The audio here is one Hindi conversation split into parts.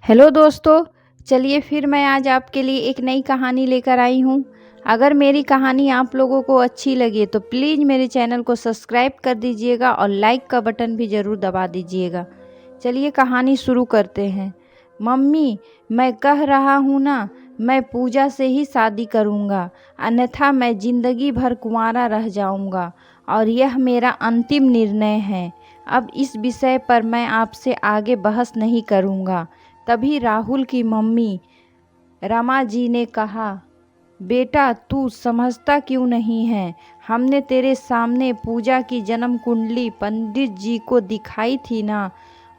हेलो दोस्तों, चलिए फिर मैं आज आपके लिए एक नई कहानी लेकर आई हूँ। अगर मेरी कहानी आप लोगों को अच्छी लगे तो प्लीज़ मेरे चैनल को सब्सक्राइब कर दीजिएगा और लाइक का बटन भी ज़रूर दबा दीजिएगा। चलिए कहानी शुरू करते हैं। मम्मी, मैं कह रहा हूँ ना, मैं पूजा से ही शादी करूँगा, अन्यथा मैं ज़िंदगी भर कुंवारा रह जाऊँगा और यह मेरा अंतिम निर्णय है। अब इस विषय पर मैं आपसे आगे बहस नहीं करूँगा। तभी राहुल की मम्मी रमा जी ने कहा, बेटा तू समझता क्यों नहीं है? हमने तेरे सामने पूजा की जन्म कुंडली पंडित जी को दिखाई थी ना,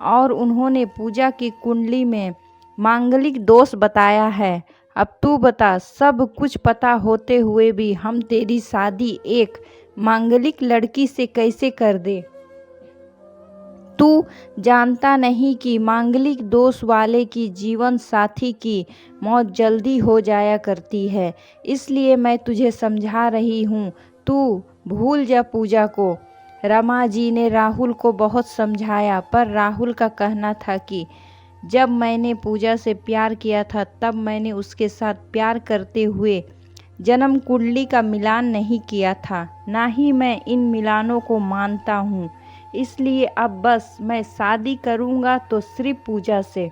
और उन्होंने पूजा की कुंडली में मांगलिक दोष बताया है। अब तू बता, सब कुछ पता होते हुए भी हम तेरी शादी एक मांगलिक लड़की से कैसे कर दे? तू जानता नहीं कि मांगलिक दोष वाले की जीवन साथी की मौत जल्दी हो जाया करती है, इसलिए मैं तुझे समझा रही हूँ, तू भूल जा पूजा को। रमा जी ने राहुल को बहुत समझाया, पर राहुल का कहना था कि जब मैंने पूजा से प्यार किया था तब मैंने उसके साथ प्यार करते हुए जन्म कुंडली का मिलान नहीं किया था, ना ही मैं इन मिलानों को मानता हूँ। इसलिए अब बस मैं शादी करूँगा तो सिर्फ पूजा से,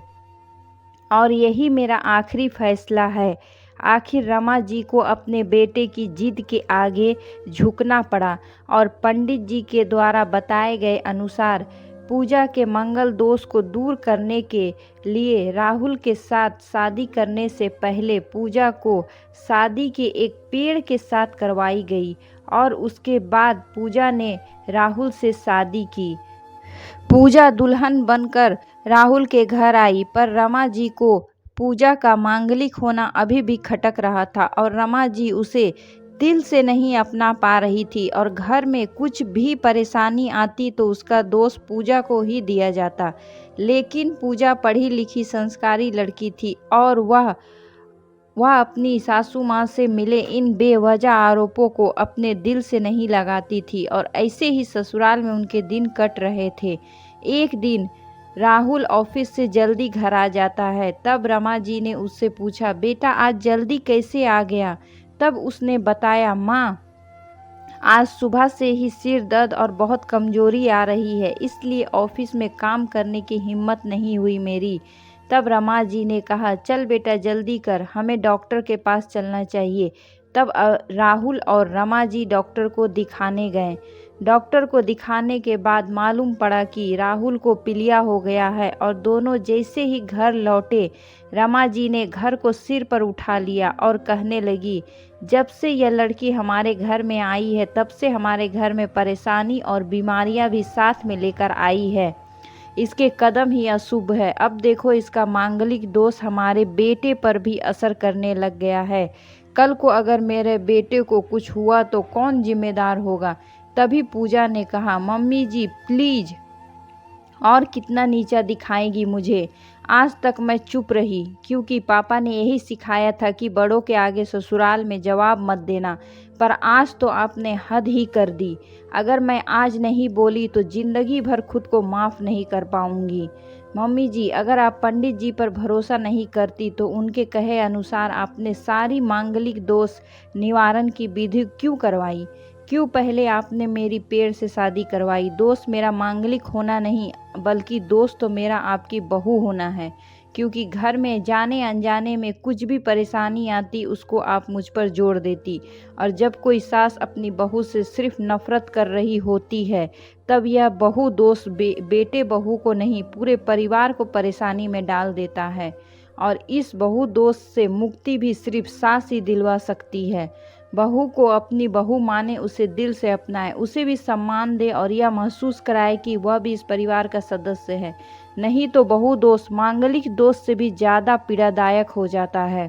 और यही मेरा आखिरी फैसला है। आखिर रमा जी को अपने बेटे की जिद के आगे झुकना पड़ा और पंडित जी के द्वारा बताए गए अनुसार पूजा के मंगल दोष को दूर करने के लिए राहुल के साथ शादी करने से पहले पूजा को शादी के एक पेड़ के साथ करवाई गई, और उसके बाद पूजा ने राहुल से शादी की। पूजा दुल्हन बनकर राहुल के घर आई, पर रमा जी को पूजा का मांगलिक होना अभी भी खटक रहा था और रमा जी उसे दिल से नहीं अपना पा रही थी, और घर में कुछ भी परेशानी आती तो उसका दोष पूजा को ही दिया जाता। लेकिन पूजा पढ़ी लिखी संस्कारी लड़की थी और वह अपनी सासू माँ से मिले इन बेवजह आरोपों को अपने दिल से नहीं लगाती थी, और ऐसे ही ससुराल में उनके दिन कट रहे थे। एक दिन राहुल ऑफिस से जल्दी घर आ जाता है। तब रमा जी ने उससे पूछा, बेटा आज जल्दी कैसे आ गया? तब उसने बताया, माँ आज सुबह से ही सिर दर्द और बहुत कमजोरी आ रही है, इसलिए ऑफिस में काम करने की हिम्मत नहीं हुई मेरी। तब रमा जी ने कहा, चल बेटा जल्दी कर, हमें डॉक्टर के पास चलना चाहिए। तब राहुल और रमा जी डॉक्टर को दिखाने गए। डॉक्टर को दिखाने के बाद मालूम पड़ा कि राहुल को पीलिया हो गया है, और दोनों जैसे ही घर लौटे रमा जी ने घर को सिर पर उठा लिया और कहने लगी, जब से यह लड़की हमारे घर में आई है तब से हमारे घर में परेशानी और बीमारियां भी साथ में लेकर आई है। इसके कदम ही अशुभ है। अब देखो इसका मांगलिक दोष हमारे बेटे पर भी असर करने लग गया है। कल को अगर मेरे बेटे को कुछ हुआ तो कौन जिम्मेदार होगा? तभी पूजा ने कहा, मम्मी जी प्लीज़, और कितना नीचा दिखाएंगी मुझे? आज तक मैं चुप रही क्योंकि पापा ने यही सिखाया था कि बड़ों के आगे ससुराल में जवाब मत देना, पर आज तो आपने हद ही कर दी। अगर मैं आज नहीं बोली तो ज़िंदगी भर खुद को माफ़ नहीं कर पाऊंगी। मम्मी जी, अगर आप पंडित जी पर भरोसा नहीं करती तो उनके कहे अनुसार आपने सारी मांगलिक दोष निवारण की विधि क्यों करवाई? क्यों पहले आपने मेरी पेड़ से शादी करवाई? दोस्त मेरा मांगलिक होना नहीं, बल्कि दोस्त तो मेरा आपकी बहू होना है, क्योंकि घर में जाने अनजाने में कुछ भी परेशानी आती उसको आप मुझ पर जोड़ देती, और जब कोई सास अपनी बहू से सिर्फ नफरत कर रही होती है तब यह बहू दोस्त बेटे बहू को नहीं पूरे परिवार को परेशानी में डाल देता है, और इस बहू दोस्त से मुक्ति भी सिर्फ सास ही दिलवा सकती है। बहू को अपनी बहू माने, उसे दिल से अपनाए, उसे भी सम्मान दे और यह महसूस कराए कि वह भी इस परिवार का सदस्य है। नहीं तो बहू दोस्त मांगलिक दोस्त से भी ज़्यादा पीड़ादायक हो जाता है।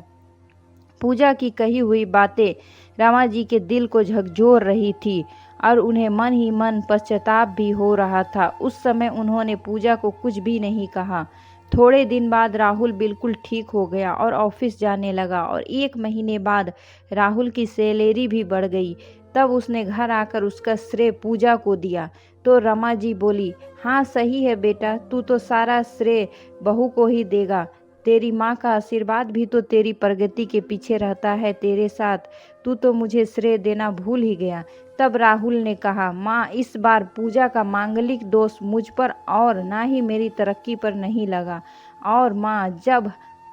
पूजा की कही हुई बातें रमा जी के दिल को झकझोर रही थी और उन्हें मन ही मन पश्चाताप भी हो रहा था। उस समय उन्होंने पूजा को कुछ भी नहीं कहा। थोड़े दिन बाद राहुल बिल्कुल ठीक हो गया और ऑफिस जाने लगा, और 1 महीने बाद राहुल की सैलरी भी बढ़ गई। तब उसने घर आकर उसका श्रेय पूजा को दिया तो रमा जी बोली, हाँ सही है बेटा, तू तो सारा श्रेय बहू को ही देगा। तेरी माँ का आशीर्वाद भी तो तेरी प्रगति के पीछे रहता है तेरे साथ। तू तो मुझे श्रेय देना भूल ही गया। तब राहुल ने कहा, माँ, इस बार पूजा का मांगलिक दोष मुझ पर और ना ही मेरी तरक्की पर नहीं लगा। और माँ, जब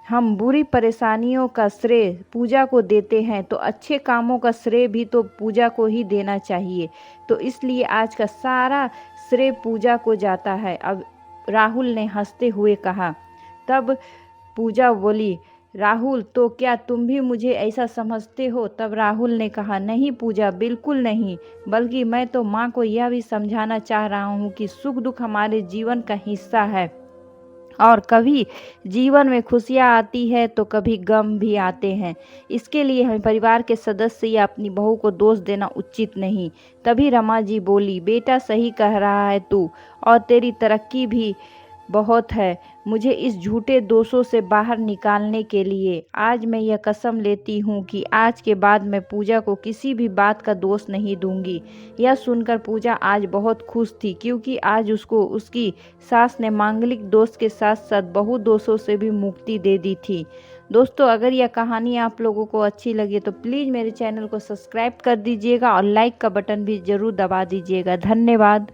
हम बुरी परेशानियों का श्रेय पूजा को देते हैं तो अच्छे कामों का श्रेय भी तो पूजा को ही देना चाहिए। तो इसलिए आज का सारा श्रेय पूजा को जाता है। अब राहुल ने हंसते हुए कहा। तब पूजा बोली, राहुल, तो क्या तुम भी मुझे ऐसा समझते हो? तब राहुल ने कहा, नहीं पूजा, बिल्कुल नहीं, बल्कि मैं तो माँ को यह भी समझाना चाह रहा हूँ कि सुख दुख हमारे जीवन का हिस्सा है और कभी जीवन में खुशियाँ आती है तो कभी गम भी आते हैं। इसके लिए हमें परिवार के सदस्य या अपनी बहू को दोष देना उचित नहीं। तभी रमा जी बोली, बेटा, सही कह रहा है तू, और तेरी तरक्की भी बहुत है। मुझे इस झूठे दोषों से बाहर निकालने के लिए आज मैं यह कसम लेती हूँ कि आज के बाद मैं पूजा को किसी भी बात का दोष नहीं दूंगी। यह सुनकर पूजा आज बहुत खुश थी, क्योंकि आज उसको उसकी सास ने मांगलिक दोष के साथ साथ बहु दोषों से भी मुक्ति दे दी थी। दोस्तों, अगर यह कहानी आप लोगों को अच्छी लगी तो प्लीज़ मेरे चैनल को सब्सक्राइब कर दीजिएगा और लाइक का बटन भी ज़रूर दबा दीजिएगा। धन्यवाद।